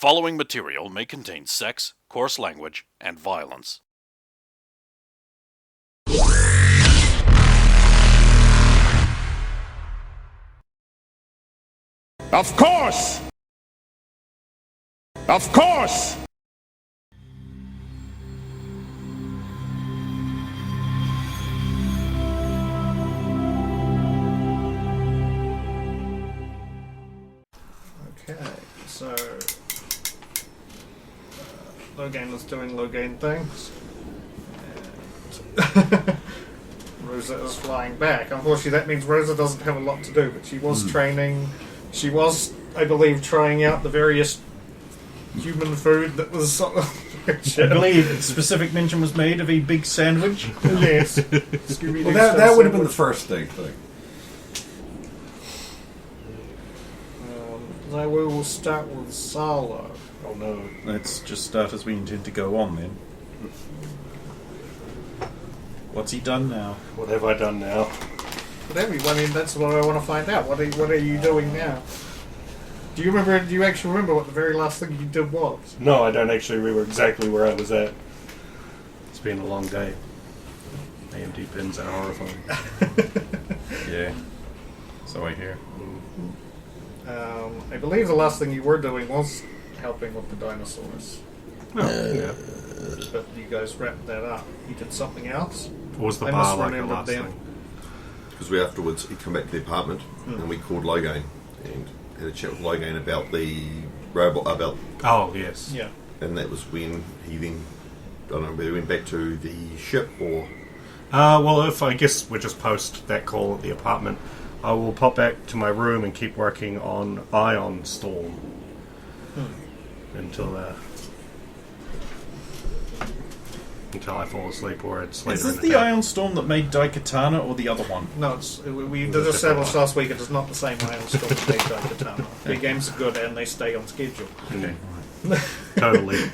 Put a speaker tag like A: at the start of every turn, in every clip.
A: following material may contain sex, coarse language, and violence.
B: Of course! Of course!
C: Okay, so Logan is doing Logan things, and Rosa is flying back. Unfortunately, that means Rosa doesn't have a lot to do, but she was training. She was, I believe, trying out the various human food that was. I
D: believe specific mention was made of a big sandwich.
C: Yes.
E: Well, that would have been the first thing.
C: I will start with Salo.
D: Oh no. Let's just start as we intend to go on then. What's he done now?
F: What have I done now?
C: Whatever. I mean, that's what I want to find out. What are you doing now? Do you remember? Do you actually remember what the very last thing you did was?
F: No, I don't actually remember exactly where I was at. It's been a long day. AMD pins are horrifying.
D: Yeah. So I hear.
C: I believe the last thing you were doing was helping with the dinosaurs.
F: Oh, yeah.
C: But you guys wrapped that up. You did something else?
F: Or was the
C: I
F: bar
C: must
F: like the
C: remember
F: last
C: them.
F: thing?
E: Because we afterwards he'd come back to the apartment and we called Logan and had a chat with Logan about the robot, about,
F: Oh, yes.
C: Yeah.
E: and that was when he then, I don't know whether he went back to the ship or.
F: Well, if I guess we're just post that call at the apartment, I will pop back to my room and keep working on Ion Storm until I fall asleep or it's later.
D: Is this
F: in
D: the
F: day.
D: Ion Storm that made Daikatana or the other one?
C: No, we
F: It
C: did
F: was a
C: establish
F: different
C: last week it is not the same Iron Storm that they tried to tell. The games are good and they stay on schedule.
F: Okay. Totally.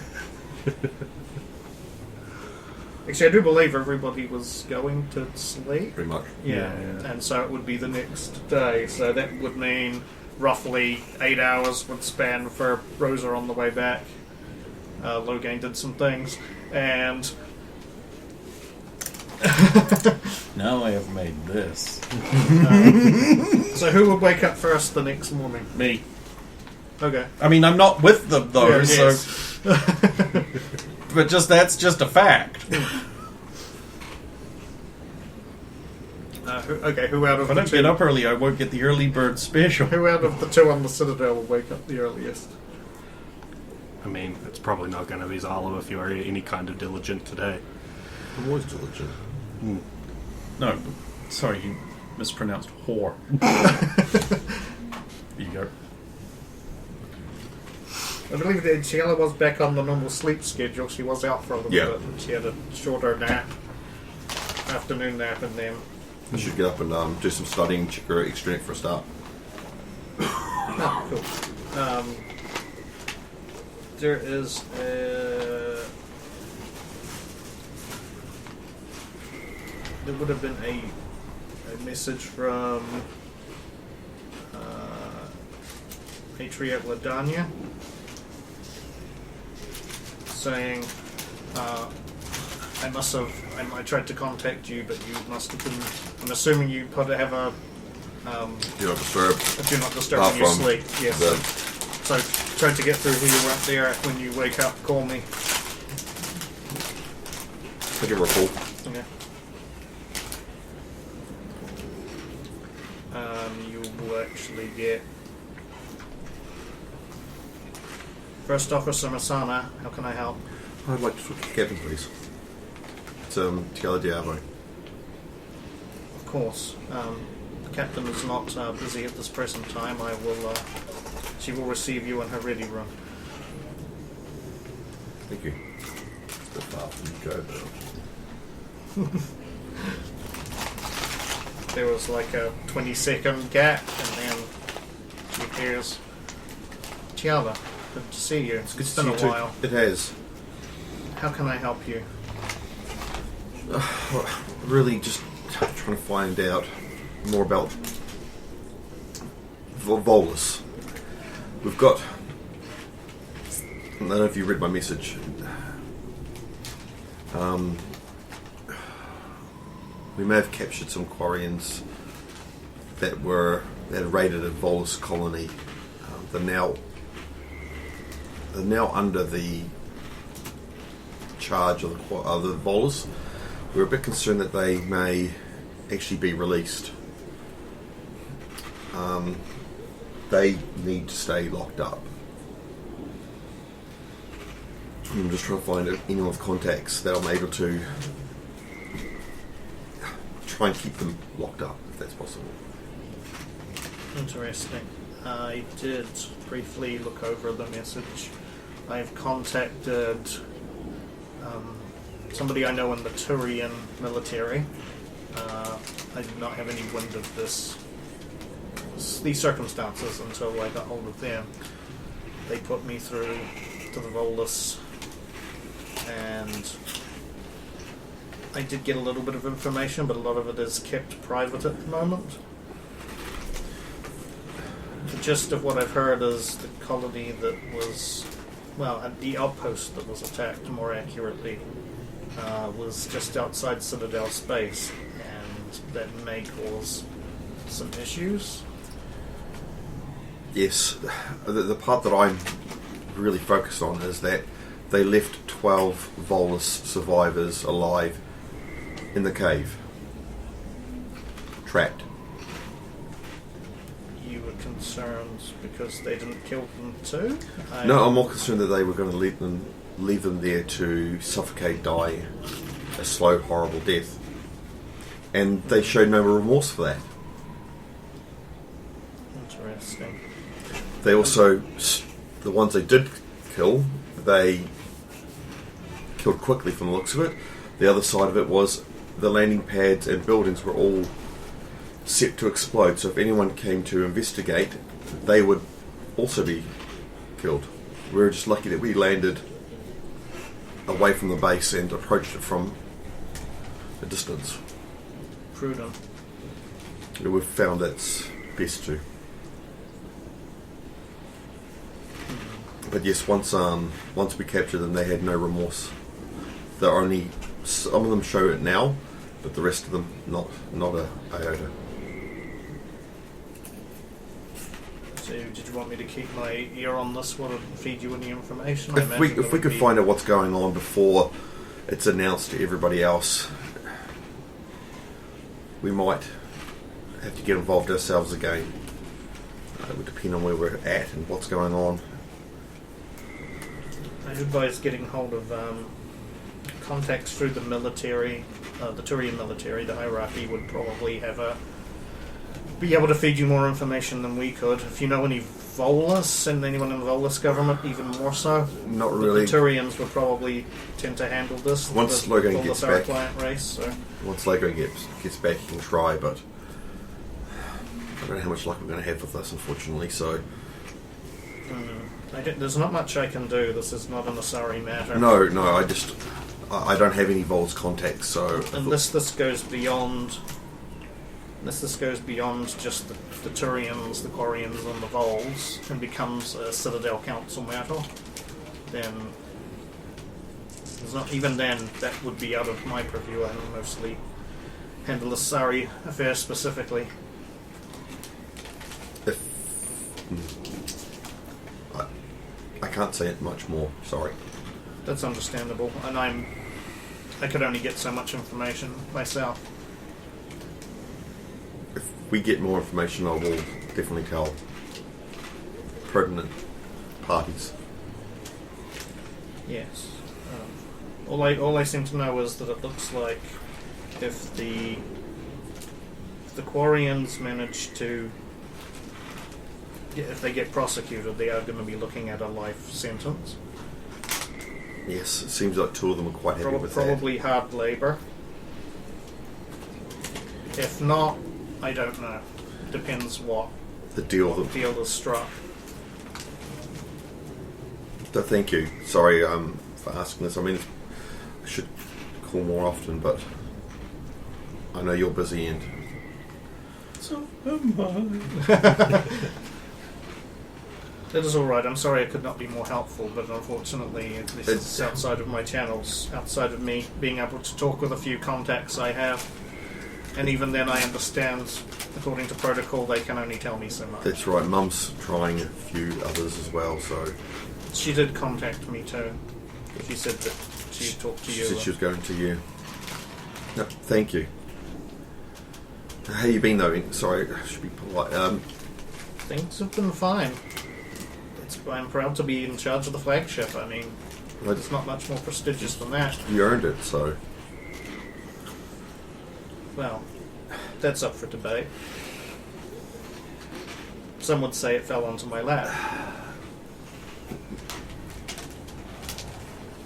C: Actually, I do believe everybody was going to sleep.
E: Pretty much.
C: Yeah,
F: Yeah.
C: and so it would be the next day. So that would mean roughly 8 hours would span for Rosa on the way back. Logan did some things, and
D: Now I have made this.
C: so who would wake up first the next morning?
D: Me.
C: Okay.
D: I mean, I'm not with them though,
C: Yeah,
D: so.
C: yes.
D: But that's just a fact.
C: Who out of
D: If I
C: the
D: don't
C: two?
D: get up early, I won't get the early bird special.
C: Who out of the two on the Citadel will wake up the earliest?
F: I mean, it's probably not going to be Zalo if you are any kind of diligent today.
E: I'm always diligent.
D: No, sorry, you mispronounced whore. There you go.
C: I believe that Ciela was back on the normal sleep schedule. She was out for a little
E: Yeah.
C: bit. And she had a shorter nap, afternoon nap, and then.
E: I should get up and do some studying, check her extranet for a start.
C: Oh, cool. There is there would have been a message from Patriot Ladanya saying I tried to contact you, but you must have been. I'm assuming you probably have a
E: Do not disturb.
C: do not disturb
E: Apart
C: in your
E: from
C: sleep. Yes.
E: the-
C: So try to get through who you weren't there. When you wake up, call me.
E: I give her a call.
C: Okay. You will actually get First Officer Masana. How can I help?
E: I'd like to switch to captain, please. It's Tiala Diabo.
C: Of course. The captain is not busy at this present time. I will. She will receive you in her ready room.
E: Thank you. It's a bit far from you go, but
C: There was like a 20-second gap, and then she hears, Tiala, good to see you. It's
E: good to
C: been
E: see
C: a
E: you too.
C: while.
E: It has.
C: How can I help you?
E: Really just trying to find out more about Volus. We've got I don't know if you read my message. We may have captured some Quarians that had raided a Volus colony. They're now under the charge of the Volus. We're a bit concerned that they may actually be released. They need to stay locked up. I'm just trying to find anyone with contacts that I'm able to try and keep them locked up, if that's possible.
C: Interesting. I did briefly look over the message. I've contacted somebody I know in the Turian military. I did not have any wind of these circumstances until I got hold of them. They put me through to the Volus, and I did get a little bit of information, but a lot of it is kept private at the moment. The gist of what I've heard is the colony that was, the outpost that was attacked, more accurately, was just outside Citadel space, and that may cause some issues.
E: Yes, the part that I'm really focused on is that they left 12 Volus survivors alive in the cave, trapped.
C: You were concerned because they didn't kill them too?
E: No, I'm more concerned that they were going to leave them there to suffocate, die a slow, horrible death, and they showed no remorse for that.
C: Interesting.
E: They also, the ones they did kill, they killed quickly from the looks of it. The other side of it was the landing pads and buildings were all set to explode, so if anyone came to investigate, they would also be killed. We were just lucky that we landed away from the base and approached it from a distance.
C: Prudent.
E: We've found that's best to. But yes, once we captured them, they had no remorse. They're only, some of them show it now, but the rest of them not a iota.
C: So, did you want me to keep my ear on this one and feed you any information?
E: If we could find out what's going on before it's announced to everybody else, we might have to get involved ourselves again. It would depend on where we're at and what's going on.
C: I advise getting hold of contacts through the military, the Turian military. The hierarchy would probably be able to feed you more information than we could. If you know any Volus and anyone in the Volus government, even more so.
E: Not really.
C: The Turians would probably tend to handle this.
E: Once
C: the
E: Logan
C: Volus
E: gets
C: are a
E: back,
C: client race. So.
E: once Logan gets back, he can try, but I don't know how much luck we're going to have with this, unfortunately. So.
C: There's not much I can do. This is not an Asari matter.
E: No, I don't have any Vol's contacts, so...
C: Unless this goes beyond just the Turians, the Quarians, and the Vols, and becomes a Citadel Council matter, then even then that would be out of my purview. I mostly handle the Asari affair specifically.
E: I can't say it much more, sorry.
C: That's understandable, and I could only get so much information myself.
E: If we get more information, I will definitely tell pertinent parties.
C: Yes. All I seem to know is that it looks like if the Quarians manage to, if they get prosecuted, they are going to be looking at a life sentence.
E: Yes, it seems like two of them are quite happy with that.
C: Probably hard labour. If not, I don't know. Depends what
E: deal
C: is struck.
E: So thank you. Sorry for asking this. I mean, I should call more often, but I know you're busy and...
D: So am I.
C: That is alright. I'm sorry I could not be more helpful, but unfortunately this is outside of my channels, outside of me being able to talk with a few contacts I have. And even then I understand, according to protocol, they can only tell me so much.
E: That's right. Mum's trying a few others as well, so...
C: She did contact me too. She said that she had talked to you.
E: She said she was going to you. No, thank you. How you been though? Sorry, I should be polite.
C: Things have been fine. I'm proud to be in charge of the flagship. I mean, it's not much more prestigious than that.
E: You earned it, so...
C: Well, that's up for debate. Some would say it fell onto my lap.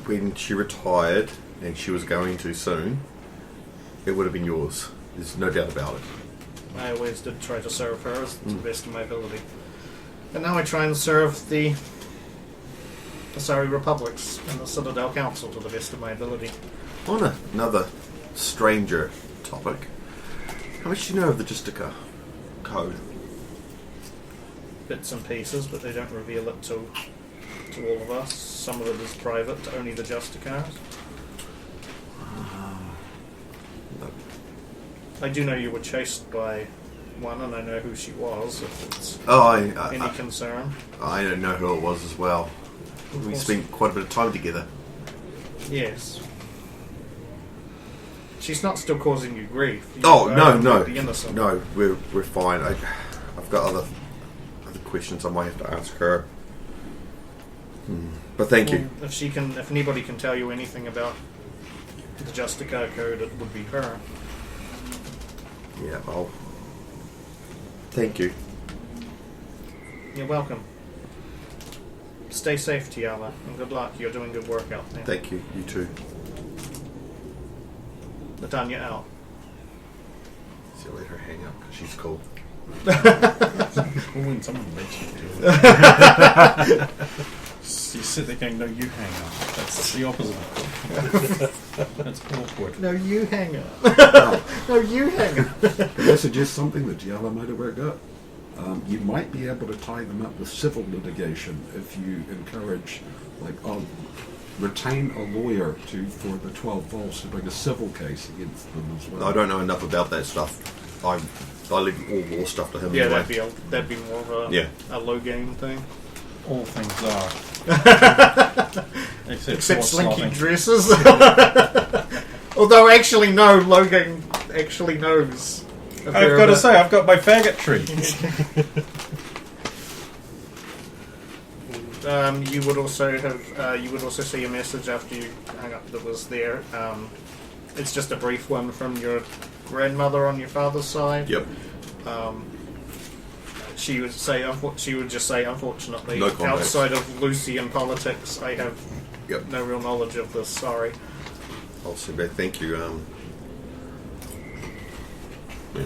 E: When she retired, and she was going to soon, it would have been yours. There's no doubt about it.
C: I always did try to serve her to the best of my ability. And now I try and serve the Asari Republics and the Citadel Council to the best of my ability.
E: On another stranger topic, how much do you know of the Justica code?
C: Bits and pieces, but they don't reveal it to all of us. Some of it is private to only the Justicars.
E: No.
C: I do know you were chased by one, and I know who she was, if it's any concern.
E: I don't know who it was as well. We spent quite a bit of time together.
C: Yes. She's not still causing you grief.
E: No.
C: The innocent.
E: No, we're fine. I've got other questions I might have to ask her. But thank you.
C: If anybody can tell you anything about the Justica code, it would be her.
E: Yeah, thank you.
C: You're welcome. Stay safe, Tiala, and good luck. You're doing good work out there.
E: Thank you. You too.
C: Latanya out.
E: See you later. Hang up because she's cool.
D: Well, when someone lets you do it. You sit there going, no, you hang up. That's the opposite of cool. That's awkward.
C: No, you hang up. No, you hang up.
B: Can I suggest something that Giala might have worked out? You might be able to tie them up with civil litigation if you encourage, retain a lawyer for the 12 volts to bring a civil case against them as well.
E: I don't know enough about that stuff. I leave all law stuff to him.
C: Yeah,
E: anyway.
C: that'd be more of a low game thing.
D: All things are.
C: Except slinky dresses. Although actually no, Logan actually knows.
D: I've got to say, I've got my faggotry.
C: You would also have. You would also see a message after you hung up that was there. It's just a brief one from your grandmother on your father's side.
E: Yep.
C: She would just say, unfortunately,
E: No comments.
C: outside of Lucian politics, I have
E: Yep.
C: no real knowledge of this. Sorry.
E: I'll say back. Thank you. Yeah.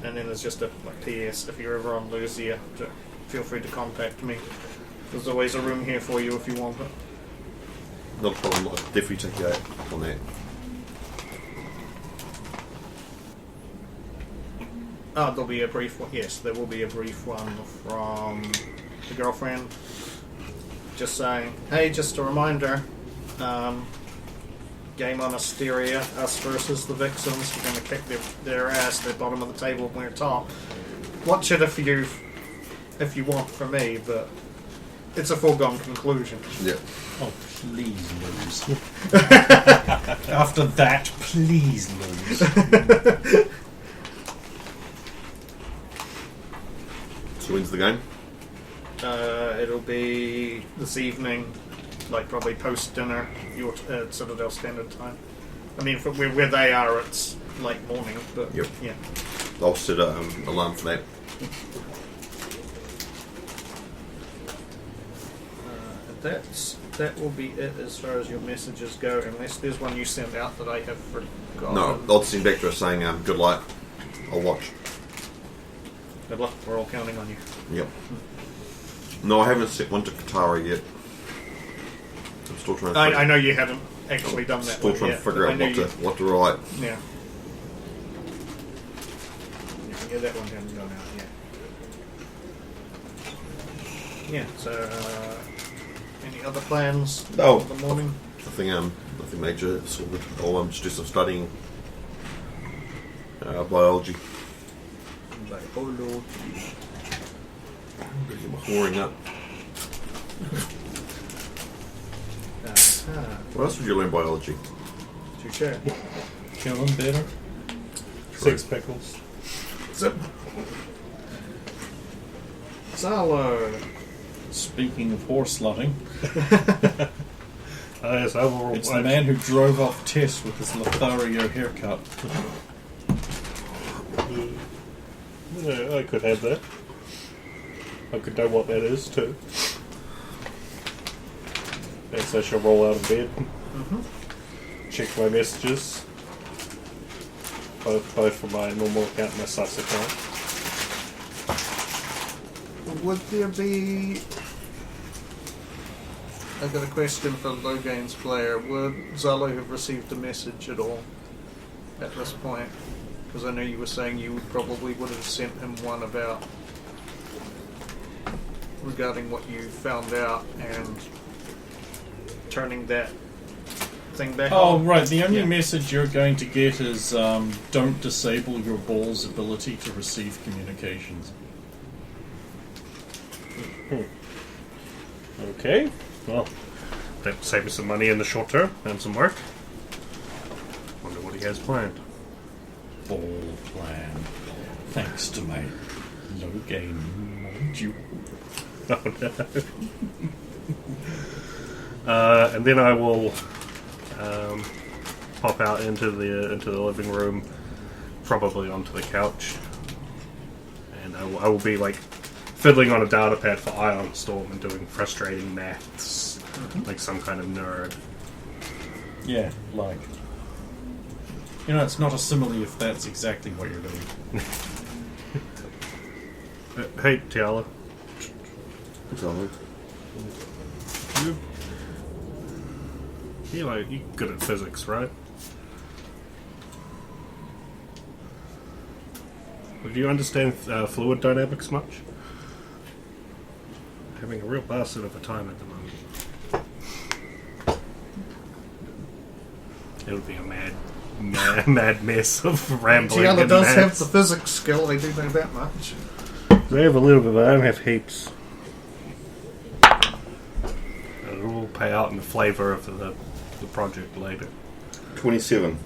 C: And then there's just a PS. If you're ever on Lucia, feel free to contact me. There's always a room here for you if you want it.
E: Not a problem. I'll definitely take you out on that.
C: There'll be a brief one. Yes, there will be a brief one from the girlfriend. Just saying, hey, just a reminder, game on Asteria, us versus the Vixens. We're going to kick their ass. They're bottom of the table, we're top. Watch it if you want from me, but it's a foregone conclusion.
E: Yeah.
D: Oh, please lose. After that, please lose.
E: So when's the game?
C: It'll be this evening, probably post dinner, your Citadel Standard Time. I mean, where they are, it's late morning, but
E: Yep.
C: yeah.
E: I'll set an alarm for that.
C: That will be it as far as your messages go, unless there's one you sent out that I have forgotten.
E: No, I'll send back to her saying good luck. I'll watch.
C: Good luck. We're all counting on you.
E: Yep. No, I haven't set one to Katara yet. I'm still trying to
C: I know you haven't actually done that.
E: Still
C: one
E: trying
C: yet,
E: to figure
C: but
E: out
C: I know
E: what to write.
C: Yeah. Yeah, that one hasn't gone out yet. Yeah. So, any other plans
E: Oh.
C: for the morning?
E: Nothing major. Sort of. Oh, I'm just doing some studying biology.
C: Biology.
E: Get my whoring up. What else would you learn biology?
C: Touche.
D: Killing better.
F: Six pickles.
C: Zip. Salo.
D: Speaking of horse slutting,
F: Yes, I will.
D: it's the man who drove off Tess with his Lothario haircut.
F: Yeah, I could have that. I could know what that is too. Next, I shall roll out of bed. Check my messages. Both from my normal account and my sus account.
C: Would there be... I've got a question for the low gains player. Would Zalo have received a message at all at this point? Because I know you were saying you probably would have sent him one about regarding what you found out and turning that thing back
D: Oh,
C: on.
D: right. The only
C: Yeah.
D: message you're going to get is don't disable your ball's ability to receive communications.
F: Okay. Well, that will save me some money in the short term and some work. Wonder what he has planned.
D: Ball plan. Thanks to my low gain module.
F: Oh no. And then I will pop out into the living room, probably onto the couch, and I will be like fiddling on a data pad for Ion Storm and doing frustrating maths, like some kind of nerd.
D: Yeah, like. You know, it's not a simile if that's exactly what you're doing.
F: Hey, Tiala.
E: So,
F: You're good at physics, right? Do you understand fluid dynamics much? Having a real bastard of a time at the moment. It would be a mad mess of rambling.
C: Tiala
F: and
C: does
F: maths.
C: have the physics skill, I do know that much.
F: I have a little bit, but I don't have heaps. It will pay out in the flavour of the project later.
E: 27.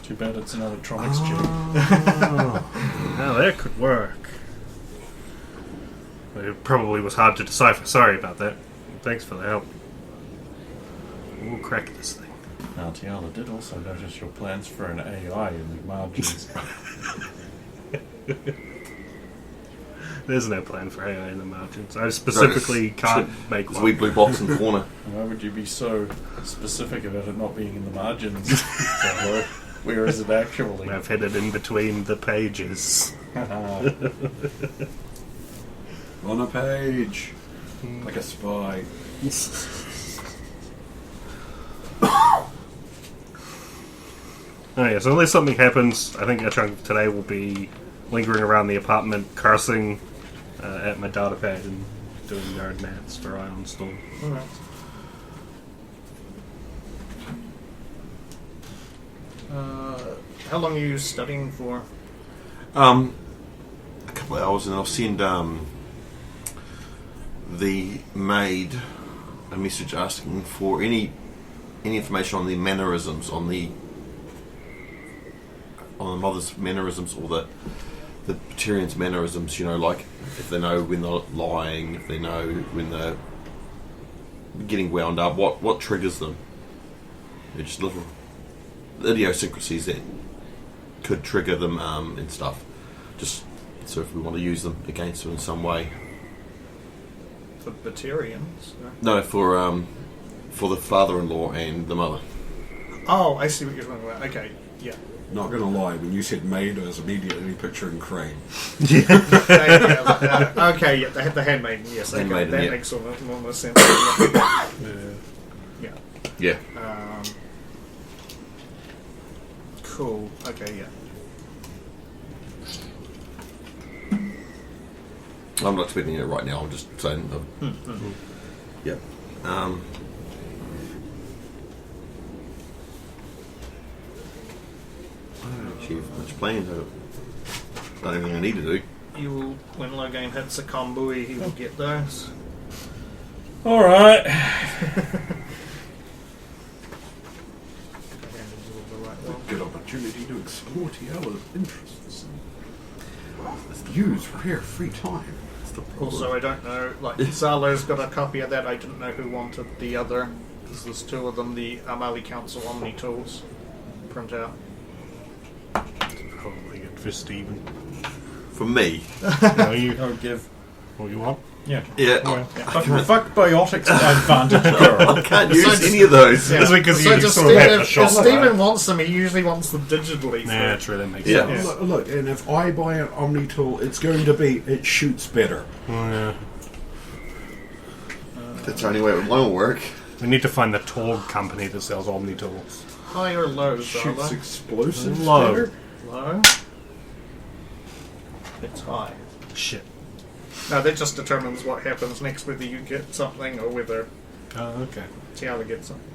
D: Too bad it's an electronics check.
F: Now that could work. It probably was hard to decipher. Sorry about that. Thanks for the help. We'll crack this thing.
D: Now, Tiana did also notice your plans for an AI in the margins.
F: There's no plan for AI in the margins. I specifically can't make
E: There's a
F: one.
E: wee blue box in the corner.
D: Why would you be so specific about it not being in the margins? So, where is it actually?
F: I've hid it in between the pages.
B: On a page. Like a spy.
F: Oh yeah, so unless something happens, I think a chunk of today will be lingering around the apartment, cursing at my data pad and doing nerd maths for Ion Storm.
C: Alright. How long are you studying for?
E: A couple of hours, and I'll send the maid a message asking for any information on the mannerisms, on the mother's mannerisms, or the Batarian's mannerisms. You know, like if they know when they're lying, if they know when they're getting wound up, what triggers them. They're just little idiosyncrasies that could trigger them and stuff. Just so if we want to use them against them in some way.
C: For Batarians?
E: No, for the father-in-law and the mother.
C: Oh, I see what you're talking about. Okay, yeah.
B: Not gonna lie, when you said maid, I was immediately picturing Crane.
C: Okay, yeah, the handmaiden, yes. Okay,
E: Handmaiden,
C: that
E: yeah.
C: makes more sense. Yeah.
E: Yeah.
C: Cool. Okay, yeah.
E: I'm not expecting it right now. I'm just saying. Yeah. I don't actually have much planned. I've done everything I need to do.
C: You will, when Logain hits a kombui, he will get those.
D: All right.
B: Good opportunity to explore Tiala's interests and use rare free time.
E: That's the problem.
C: Also, I don't know, like, Zalo's got a copy of that. I didn't know who wanted the other, because there's two of them, the Amali Council Omni Tools printout.
F: Probably good for Stephen.
E: For me,
F: No, you
D: I'll give.
F: what you want?
D: Yeah.
E: yeah,
D: Fuck biotics advantage girl.
E: I can't use any of those.
C: Yeah.
F: That's because
C: So
F: you
C: just
F: sort of have to
C: if
F: shop.
C: Stephen wants them, he usually wants them digitally.
F: Nah, true, that makes
E: Yeah.
F: sense.
B: Look, and if I buy an Omni tool, it's going to be it shoots better.
F: Oh, yeah.
E: That's the only way it will work.
F: We need to find the Torg company that sells Omni tools.
C: High or low,
B: Shoots
C: Zalo?
B: explosives
F: Low.
B: better.
C: Low? It's high.
F: Shit.
C: No, that just determines what happens next, whether you get something or whether
F: Oh, okay.
C: Tiala gets something.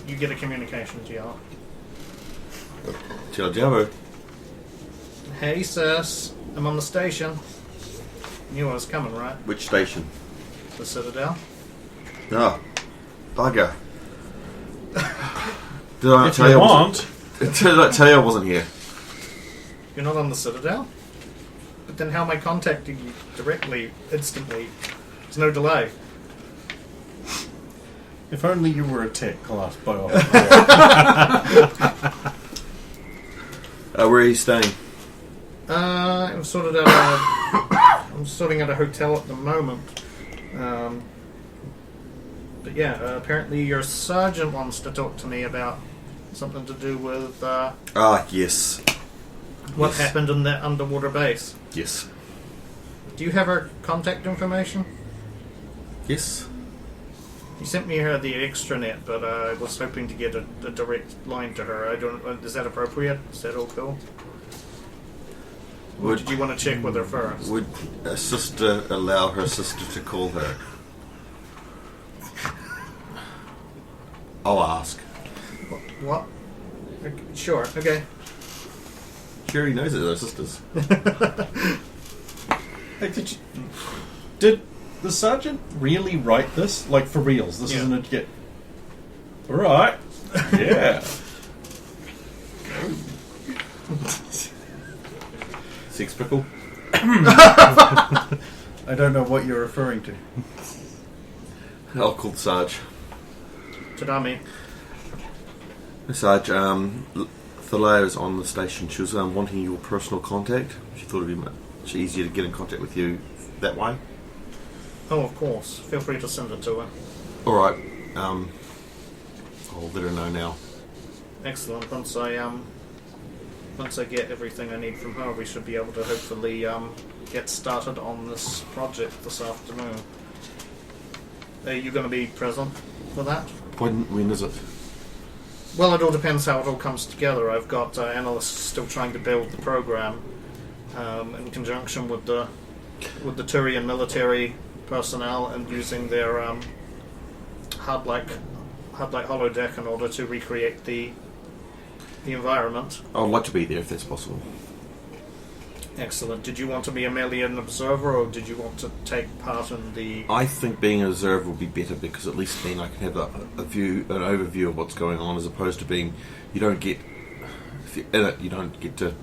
C: You get a communication, Tiala.
E: Ciao, Jabo.
C: Hey, sis. I'm on the station. Knew I was coming, right?
E: Which station?
C: The Citadel.
E: Ah, bugger. Did I not
D: If
E: tell
D: you
E: you?
D: want,
E: Did I not tell you I wasn't here?
C: You're not on the Citadel? But then how am I contacting you directly, instantly? There's no delay.
D: if only you were a tech class biotic.
E: Where are you staying?
C: I'm sorted at a, I'm sorting at a hotel at the moment. But yeah, apparently your sergeant wants to talk to me about something to do with
E: Ah, yes.
C: what
E: Yes.
C: happened in that underwater base.
E: Yes.
C: Do you have her contact information?
E: Yes.
C: You sent me her the extranet, but I was hoping to get a direct line to her. I don't. Is that appropriate? Is that all cool? Or did you want to check with her first?
E: Would a sister allow her sister to call her? I'll ask.
C: What? Okay, sure. Okay.
E: She already knows that they're sisters.
D: Hey, did the sergeant really write this? Like, for reals? This
C: Yeah.
D: isn't a get. Alright. Yeah.
E: Six pickle.
D: I don't know what you're referring to.
E: I'll call the Sarge.
C: Tadami.
E: Sarge, Thalea is on the station. She was wanting your personal contact. She thought it'd be much easier to get in contact with you that way.
C: Oh, of course. Feel free to send it to her.
E: Alright. I'll let her know now.
C: Excellent. Once I get everything I need from her, we should be able to hopefully get started on this project this afternoon. Are you going to be present for that?
E: When is it?
C: Well, it all depends how it all comes together. I've got analysts still trying to build the program in conjunction with the Turian military personnel and using their hub-like holodeck in order to recreate the environment.
E: I'd like to be there if that's possible.
C: Excellent. Did you want to be merely an observer, or did you want to take part in the?
E: I think being an observer will be better because at least then I can have an overview of what's going on, as opposed to being. You don't get. If you're in it, you don't get to.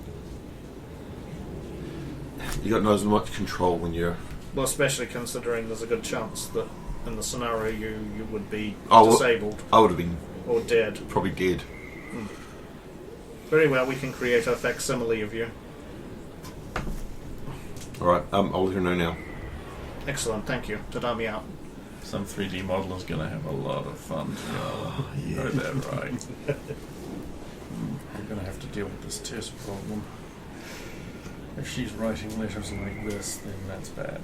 E: You don't know as much control when you're.
C: Well, especially considering there's a good chance that in the scenario you would be
E: Oh, well-
C: disabled
E: I would have been
C: or dead.
E: probably dead.
C: Very well, we can create a facsimile of you.
E: Alright, I'll let her know now.
C: Excellent, thank you. Tadami out.
D: Some 3D modeler's going to have a lot of fun. You know that, right? We're going to have to deal with this test problem. If she's writing letters like this, then that's bad.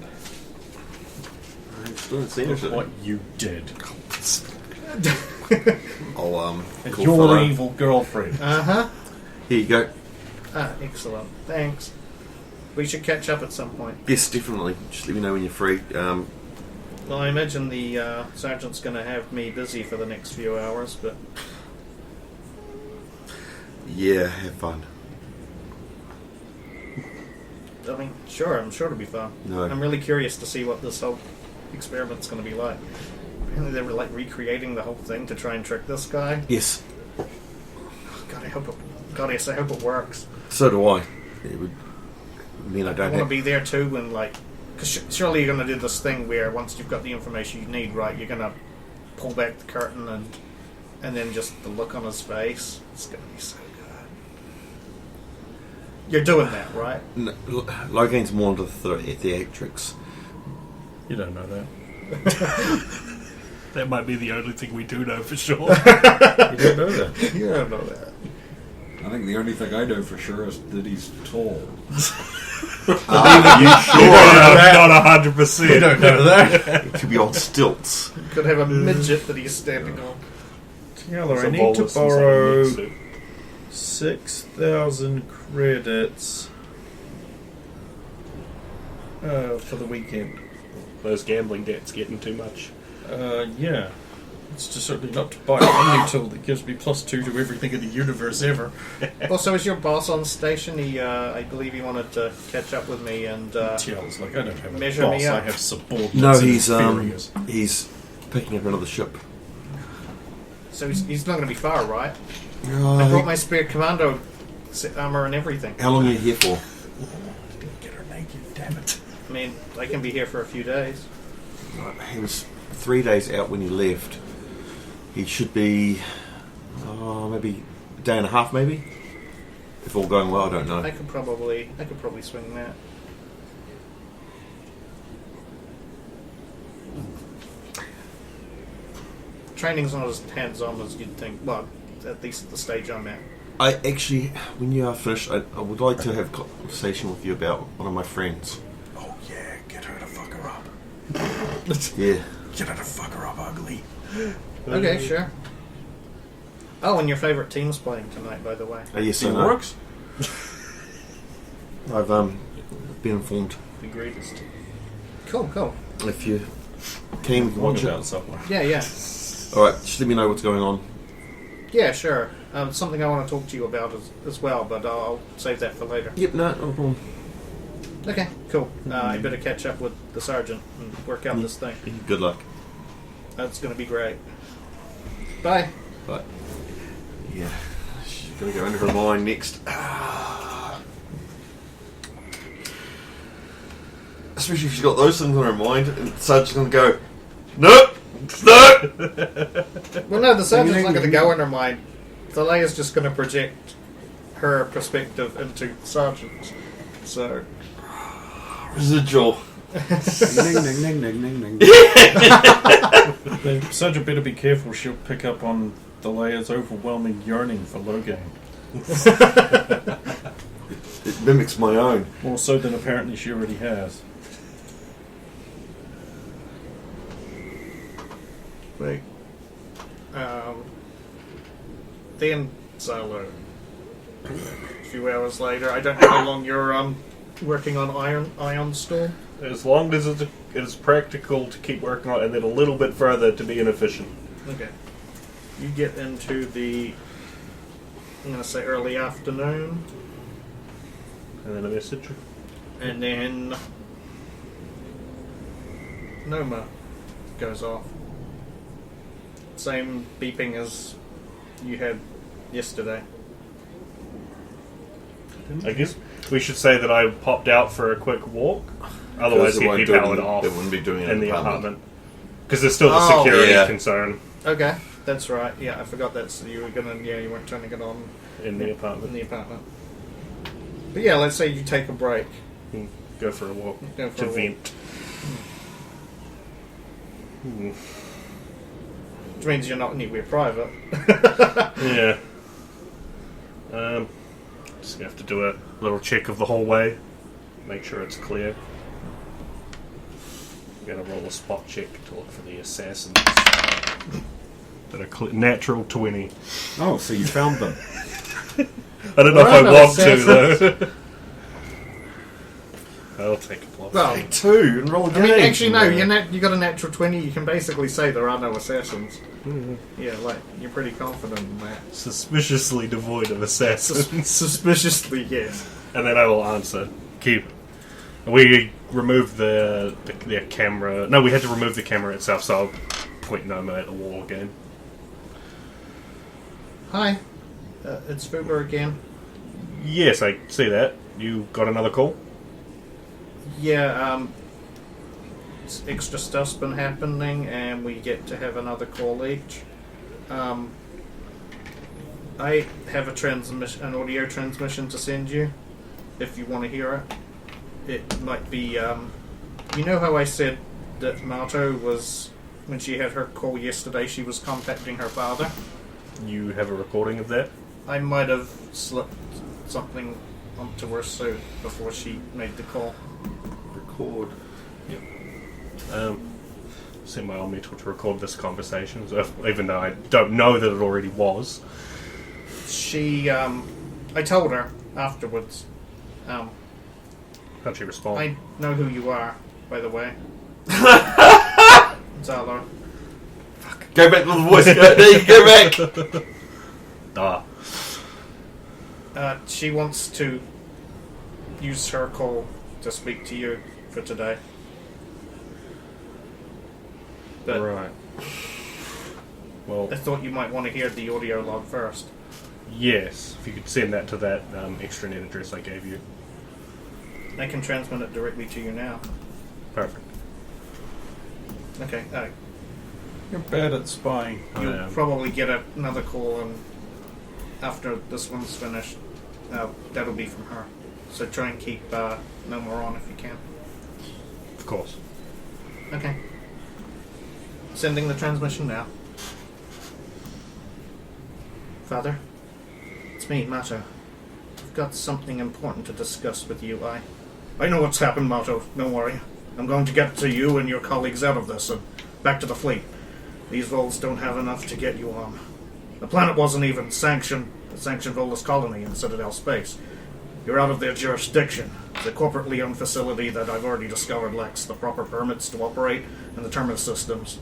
E: I still haven't seen her
D: Look
E: today.
D: what you did.
E: I'll
D: It's
E: call
D: your
E: Thalea.
D: evil girlfriend.
C: Uh-huh.
E: Here you go.
C: Ah, excellent. Thanks. We should catch up at some point.
E: Yes, definitely. Just let me know when you're free.
C: Well, I imagine the sergeant's going to have me busy for the next few hours, but
E: Yeah, have fun.
C: I mean, sure, I'm sure it'll be fun.
E: No.
C: I'm really curious to see what this whole experiment's going to be like. Apparently they were like recreating the whole thing to try and trick this guy.
E: Yes,
C: God, I hope it works.
E: so do I. It would mean I
C: I
E: don't
C: want to
E: have...
C: be there too when, like, because surely you're going to do this thing where once you've got the information you need, right, you're going to pull back the curtain and then just the look on his face. It's going to be so good. You're doing that, right?
E: No, Logain's more into the theatrics.
D: You don't know that.
A: That might be the only thing we do know for sure.
D: You don't know that.
C: You don't know that.
B: I think the only thing I know for sure is that he's tall.
A: Not 100%.
D: You don't know that.
E: It could be on stilts.
C: Could have a midget that he's standing on.
D: Taylor,
A: It's
D: I
A: a
D: need to
A: bolus and some
D: borrow
A: meat soup.
D: 6,000 credits for the weekend.
A: Those gambling debts getting too much.
D: Yeah. It's just certainly not to buy a only tool that gives me +2 to everything in the universe ever.
C: Also, is your boss on station? I believe he wanted to catch up with me and
D: Tell's like, I don't have a
C: measure
D: boss,
C: me up.
D: I have subordinates.
E: No,
D: and
E: he's
D: inferiors.
E: he's picking up another ship.
C: so he's not going to be far, right? I brought
E: Uh,
C: my spare commando armor and everything.
E: how long are you here for?
D: Didn't get her naked, damn it.
C: I mean, I can be here for a few days.
E: He was 3 days out when he left. He should be maybe a day and a half, maybe. If all going well, I don't know.
C: I could probably swing that. Training's not as hands-on as you'd think. Well, at least at the stage I'm at.
E: I actually, when you are finished, I would like to have a conversation with you about one of my friends.
D: Oh yeah, get her to fuck her up.
E: Yeah.
D: Get her to fuck her up ugly.
C: Okay, sure. Oh, and your favourite team's playing tonight, by the way.
E: Yes, I know.
A: Teamworks?
E: I've been informed.
A: The greatest.
C: Cool.
E: If you keen, we can watch it.
A: somewhere.
C: Yeah.
E: Alright, just let me know what's going on.
C: Yeah, sure. It's something I want to talk to you about as well, but I'll save that for later.
E: Yep, no problem.
C: Okay, cool. I better catch up with the sergeant and work out this thing.
E: Good luck.
C: That's going to be great. Bye.
E: But, yeah, she's going to go into her mind next. Especially if she's got those things on her mind, and the sergeant's going to go, nope, no!
C: Well, no, the sergeant's not going to go in her mind. The Leia's just going to project her perspective into the sergeant's. So,
E: Residual.
B: Ning, ning, ning, ning, ning, ning.
D: The sergeant better be careful, she'll pick up on the Leia's overwhelming yearning for Logain.
E: It mimics my own.
D: More so than apparently she already has.
C: wait. Then Silo. A few hours later, I don't know how long you're working on Ion Storm.
A: As long as it is practical to keep working on it, and then a little bit further to be inefficient.
C: Okay. You get into the, I'm going to say early afternoon,
A: And then a message.
C: and then Noma goes off. Same beeping as you had yesterday.
A: I guess we should say that I popped out for a quick walk. Otherwise,
E: They
A: he'd
E: won't
A: be
E: do it
A: powered
E: in-
A: off
E: they wouldn't be doing it
A: in the apartment. Because there's still the
C: Oh,
A: security
E: yeah.
A: concern
C: Okay, that's right. Yeah, I forgot that you were gonna. Yeah, you weren't turning it on
A: in the
C: in
A: apartment.
C: the apartment. But yeah, let's say you take a break.
A: Go for a walk
C: Go for
A: to
C: a walk.
A: vent.
C: Which means you're not anywhere private.
A: Yeah. Just gonna have to do a little check of the hallway, make sure it's clear. I'm gonna roll a spot check to look for the assassins. That are natural 20.
B: Oh, so you found them.
A: I don't know
C: There
A: if
C: are
A: I
C: no
A: want to though.
F: I'll take a plus.
C: Well,
E: Take 2 and roll
C: I
E: again.
C: mean, actually, no. You got a natural 20. You can basically say there are no assassins. Yeah, like you're pretty confident in that.
F: Suspiciously devoid of assassins.
C: Suspiciously, yes.
F: And then I will answer. Keep. We removed the camera. No, we had to remove the camera itself, so I'll point Noma at the wall again.
C: Hi, it's Fuber again.
F: Yes, I see that. You got another call?
C: Yeah, extra stuff's been happening, and we get to have another call each. I have an audio transmission to send you, if you want to hear it. It might be, you know how I said that Marto was, when she had her call yesterday, she was contacting her father?
F: You have a recording of that?
C: I might have slipped something onto her suit before she made the call.
E: Record.
F: Set my own metal to record this conversation, so even though I don't know that it already was.
C: She, I told her afterwards.
F: How'd she respond?
C: I know who you are, by the way. Zalo.
E: Go back to the voice. Go back.
C: She wants to use her call to speak to you for today. But
F: Right. Well,
C: I thought you might want to hear the audio log first.
F: yes. If you could send that to that extranet address I gave you.
C: I can transmit it directly to you now.
F: Perfect.
C: Okay,
D: You're bad at spying.
C: you'll probably get another call, and after this one's finished, that'll be from her. So try and keep no more on if you can.
F: Of course.
C: Okay. Sending the transmission now. Father, it's me, Mato. I've got something important to discuss with you. I know what's happened, Mato. Don't worry. I'm going to get to you and your colleagues out of this and back to the fleet. These Vols don't have enough to get you on. The planet wasn't even a sanctioned Volus colony in Citadel space. You're out of their jurisdiction. It's a corporately owned facility that I've already discovered lacks the proper permits to operate and the terminus systems.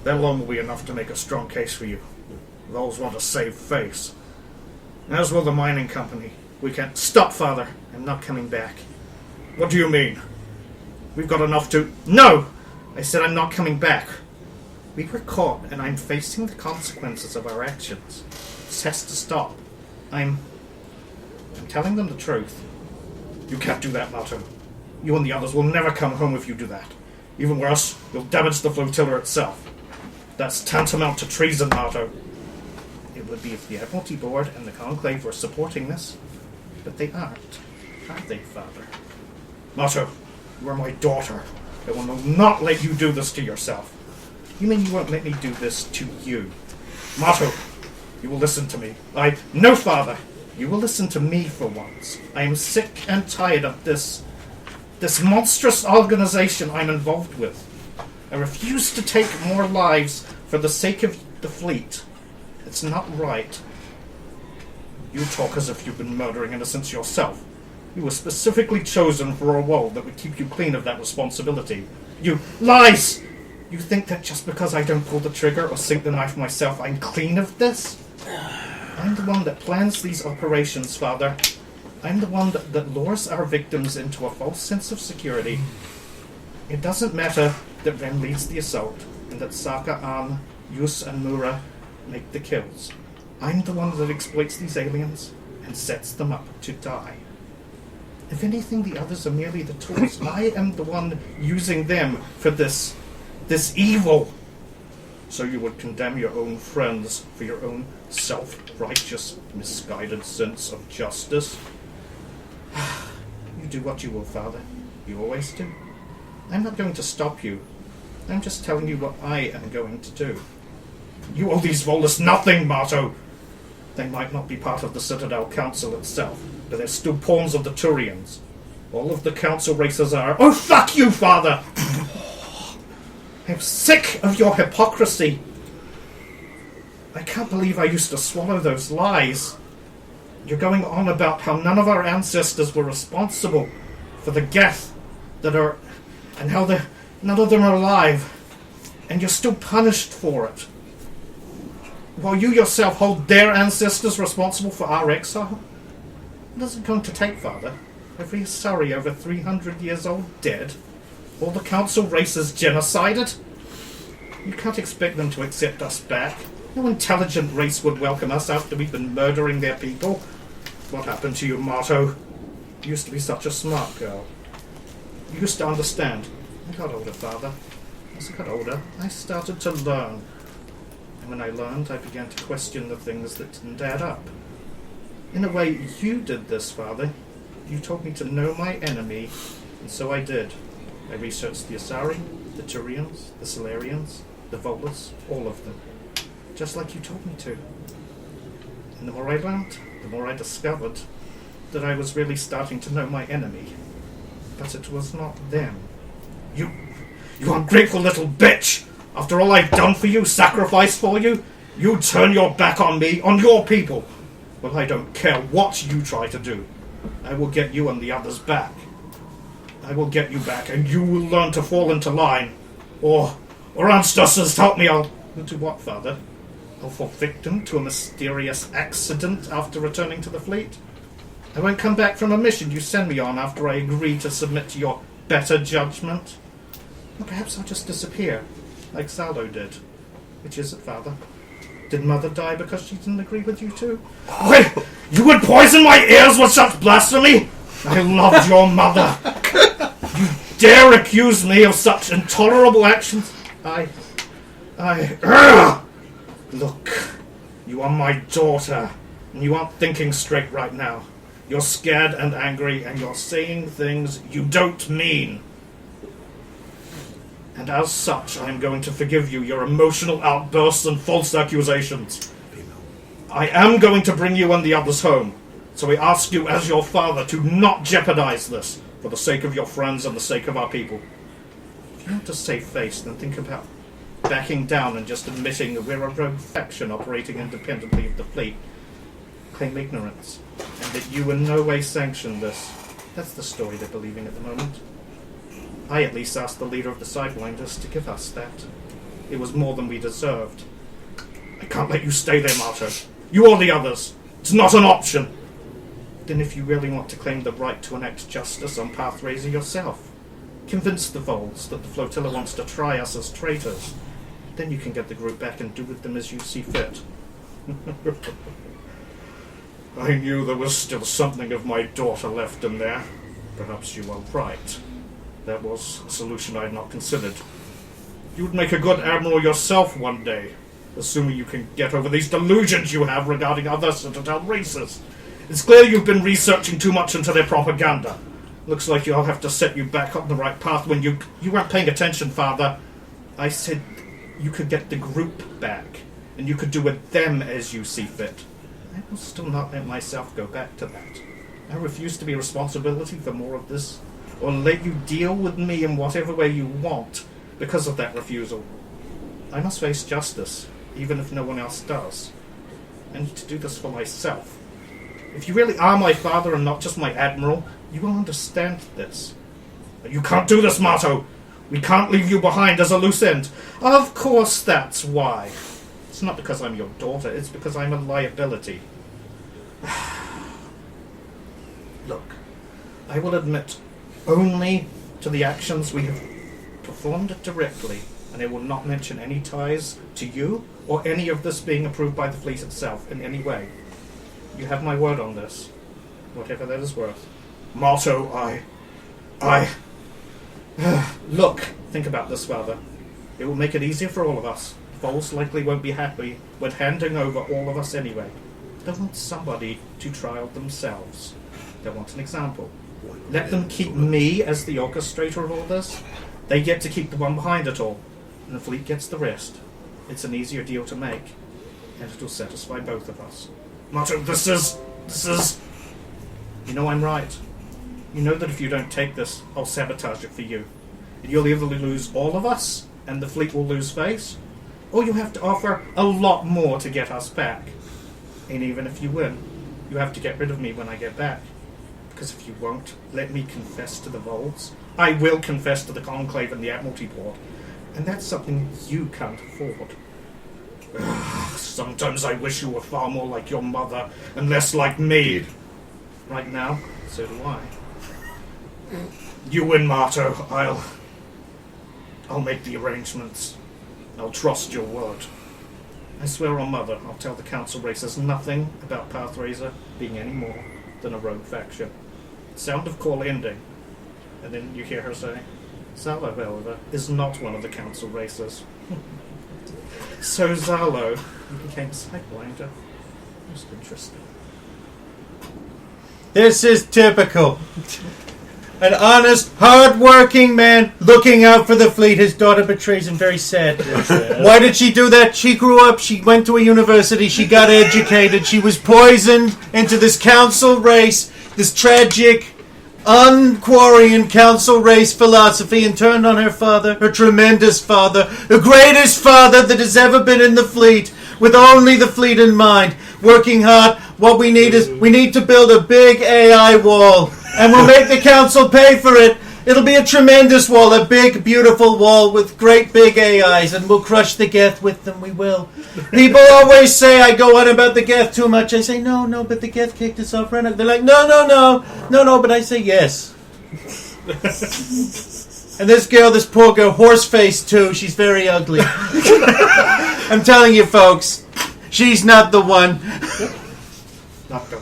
C: That alone will be enough to make a strong case for you. Vols want to save face. As will the mining company. We can't... Stop, Father! I'm not coming back. What do you mean? We've got enough to... No! I said I'm not coming back. We were caught, and I'm facing the consequences of our actions. This has to stop. I'm telling them the truth. You can't do that, Mato. You and the others will never come home if you do that. Even worse, you'll damage the flotilla itself. That's tantamount to treason, Mato. It would be if the Admiralty Board and the Conclave were supporting this, but they aren't. Are they, Father? Mato, you are my daughter. I will not let you do this to yourself. You mean you won't let me do this to you? Mato, you will listen to me. No, Father. You will listen to me for once. I am sick and tired of this monstrous organization I'm involved with. I refuse to take more lives for the sake of the fleet. It's not right. You talk as if you've been murdering innocents yourself. You were specifically chosen for a role that would keep you clean of that responsibility. You lies! You think that just because I don't pull the trigger or sink the knife myself, I'm clean of this? I'm the one that plans these operations, Father. I'm the one that lures our victims into a false sense of security. It doesn't matter that Ren leads the assault, and that Saka, An, Yus, and Mura make the kills. I'm the one that exploits these aliens and sets them up to die. If anything, the others are merely the tools. I am the one using them for this evil. So you would condemn your own friends for your own self-righteous, misguided sense of justice? You do what you will, Father. You always do. I'm not going to stop you. I'm just telling you what I am going to do. You owe these Volus nothing, Marto! They might not be part of the Citadel Council itself, but they're still pawns of the Turians. All of the Council races are... Oh, fuck you, Father! I'm sick of your hypocrisy. I can't believe I used to swallow those lies. You're going on about how none of our ancestors were responsible for the Geth that are, and how none of them are alive, and you're still punished for it. While you yourself hold their ancestors responsible for our exile? What is it going to take, Father? Every Asari over 300 years old dead? All the council races genocided? You can't expect them to accept us back. No intelligent race would welcome us after we've been murdering their people. What happened to you, Marto? You used to be such a smart girl. You used to understand. I got older, Father. As I got older, I started to learn. And when I learned, I began to question the things that didn't add up. In a way, you did this, Father. You told me to know my enemy, and so I did. I researched the Asari, the Turians, the Solarians, the Volus, all of them. Just like you told me to. And the more I learned, the more I discovered that I was really starting to know my enemy. But it was not them. You ungrateful little bitch! After all I've done for you, sacrificed for you, you turn your back on me, on your people. Well, I don't care what you try to do. I will get you and the others back. I will get you back, and you will learn to fall into line. Or ancestors, help me, I'll do what, Father? I'll fall victim to a mysterious accident after returning to the fleet? I won't come back from a mission you send me on after I agree to submit to your better judgment? Or perhaps I'll just disappear, like Saldo did. Which is it, Father? Did Mother die because she didn't agree with you too? Wait, you would poison my ears with such blasphemy? I loved your mother. You dare accuse me of such intolerable actions? Look, you are my daughter, and you aren't thinking straight right now. You're scared and angry, and you're saying things you don't mean. And as such, I am going to forgive you your emotional outbursts and false accusations. I am going to bring you and the others home, so I ask you as your father to not jeopardize this, for the sake of your friends and the sake of our people. If you want to save face, then think about backing down and just admitting that we're a rogue faction operating independently of the fleet. Claim ignorance, and that you in no way sanction this. That's the story they're believing at the moment. I at least asked the leader of the Sidewinders to give us that. It was more than we deserved. I can't let you stay there, Marto. You or the others. It's not an option. Then if you really want to claim the right to enact justice on Pathrazer yourself, convince the Vols that the flotilla wants to try us as traitors. Then you can get the group back and do with them as you see fit. I knew there was still something of my daughter left in there. Perhaps you are right. That was a solution I had not considered. You would make a good admiral yourself one day, assuming you can get over these delusions you have regarding other Citadel races. It's clear you've been researching too much into their propaganda. Looks like I'll have to set you back on the right path when you weren't paying attention, Father. I said you could get the group back, and you could do with them as you see fit. I will still not let myself go back to that. I refuse to be responsibility for more of this, or let you deal with me in whatever way you want because of that refusal. I must face justice, even if no one else does. I need to do this for myself. If you really are my father and not just my admiral, you will understand this. But you can't do this, Marto! We can't leave you behind as a loose end. Of course that's why. It's not because I'm your daughter, it's because I'm a liability. Look, I will admit only to the actions we have performed directly, and I will not mention any ties to you or any of this being approved by the fleet itself in any way. You have my word on this, whatever that is worth. Marto, I... Look, think about this, Father. It will make it easier for all of us. Vols likely won't be happy with handing over all of us anyway. They want somebody to trial themselves. They want an example. Let them keep me as the orchestrator of all this. They get to keep the one behind it all, and the fleet gets the rest. It's an easier deal to make, and it'll satisfy both of us. Marto, this is... You know I'm right. You know that if you don't take this, I'll sabotage it for you. And you'll either lose all of us, and the fleet will lose face, or you have to offer a lot more to get us back. And even if you win, you have to get rid of me when I get back. Because if you won't let me confess to the Volds, I will confess to the Conclave and the Admiralty Board. And that's something you can't afford. Sometimes I wish you were far more like your mother and less like me. Right now, so do I. You win, Marto. I'll make the arrangements. I'll trust your word. I swear on Mother, I'll tell the Council Racers nothing about Pathrazer being any more than a rogue faction. Sound of call ending. And then you hear her say, Zalo, however, is not one of the Council Racers. So Zalo became a Sidewinder. Most interesting.
G: This is typical. An honest, hard-working man looking out for the fleet. His daughter betrays him. Very sad. Why did she do that? She grew up, she went to a university, she got educated, she was poisoned into this council race, this tragic, unquarrying council race philosophy, and turned on her father, her tremendous father, the greatest father that has ever been in the fleet, with only the fleet in mind, working hard. What we need is, we need to build a big AI wall, and we'll make the council pay for it. It'll be a tremendous wall, a big, beautiful wall with great big AIs, and we'll crush the Geth with them, we will. People always say I go on about the Geth too much. I say, no, but the Geth kicked us off. They're like, no, but I say yes. And this girl, this poor girl, horse-faced too, she's very ugly. I'm telling you, folks, she's not the one.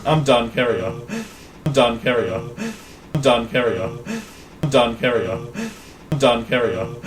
D: I'm done, carry on. I'm done, carry on. I'm done, carry on. I'm done, carry on. I'm done, carry on.